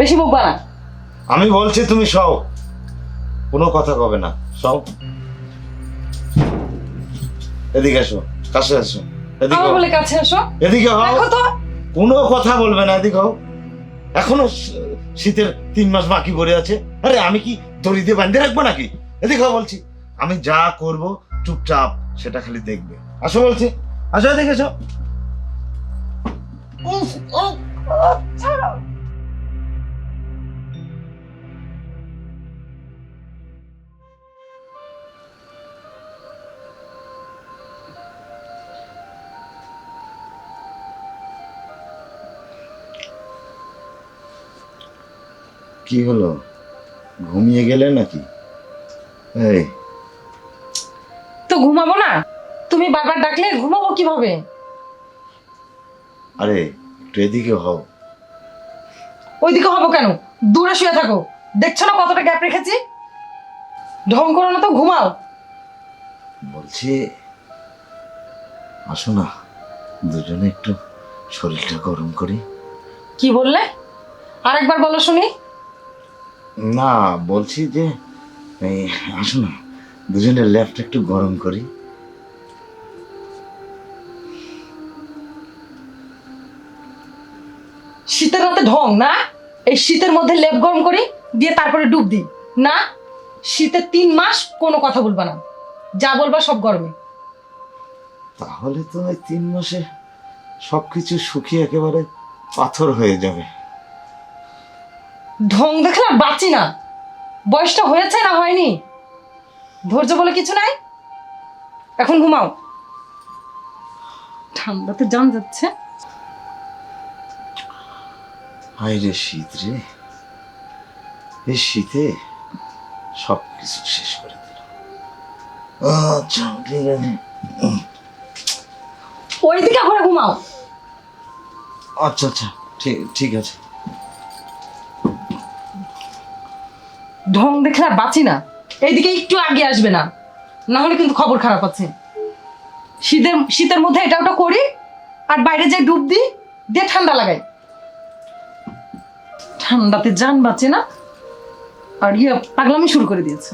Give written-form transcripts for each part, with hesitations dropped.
বেশি বকবা না। আমি বলছি তুমি সও, কোনো কথা কবে না, সও। এদিকে এসো, কাছে এসো, এদিকে আমার হও। বলে কাছে আসো। এদিকে হও, দেখো তো, কোনো কথা বলবে না, এদিকে হও। এখনো শীতের 3 মাস বাকি পড়ে আছে। আরে আমি কি দড়ি দিয়ে বাঁধে রাখবো নাকি? এদিকে হও বলছি। আমি যা করব চুপচাপ সেটা খালি দেখবে। আসো বলছি, আসো এদিকে এসো। উফ, উফ, উফ, ছাড়ো। কি হলো, ঘুমিয়ে গেলে নাকি? এই তো ঘুমাবো না? তুমি বারবার ডাকলে ঘুমাবো কিভাবে? আরে একটু এদিকে হও। ওইদিকে হবো কেন? দূরে শুয়ে থাকো। দেখছো না কতটা গ্যাপ রেখেছি? ঢং করো না তো, ঘুমাও। বলছি আসো না, দুজনে একটু শরীরটা গরম করি। কি বললে? আরেকবার বলো শুনি। না, বলছি যে এই আসো না, দুজনের ল্যাপটা একটু গরম করি। শীতের রাতে ঢং না? এই শীতের মধ্যে লেপ গরম করি, দিয়ে তারপরে ডুব দিই না? শীতের 3 মাস কোনো কথা বলবা না, যা বলবা সব গরমে। তাহলে তো ওই 3 মাসে সবকিছু শুকিয়ে একেবারে পাথর হয়ে যাবে। ঢং দেখলে আর বাঁচি না। বয়সটা হয়েছে না হয়নি? ধৈর্য বলে কিছু নাই। এখন ঘুমাও, ঠান্ডাতে জান যাচ্ছে। হায় রে শীত রে, এই শীতে সবকিছু শেষ করে দিল। আচ্ছা ঠিক আছে। ওইদিকে ঘরে ঘুমাও। আচ্ছা আচ্ছা, ঠিক ঠিক আছে। ঢং দেখলে আর বাঁচি না। এইদিকে একটু আগে আসবে না, না হলে কিন্তু খবর খারাপ আছে। শীতের মধ্যে এটা ওটা করি, আর বাইরে যাই ডুব দিই, দিয়ে ঠান্ডা লাগাই। ঠান্ডাতে জান বাঁচে না, আর পাগলামি শুরু করে দিয়েছে।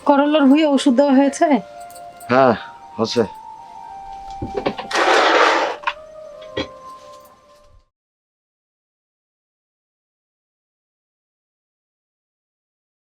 করলার ভুঁইয়ে ওষুধ দেওয়া হয়েছে? হ্যাঁ হচ্ছে।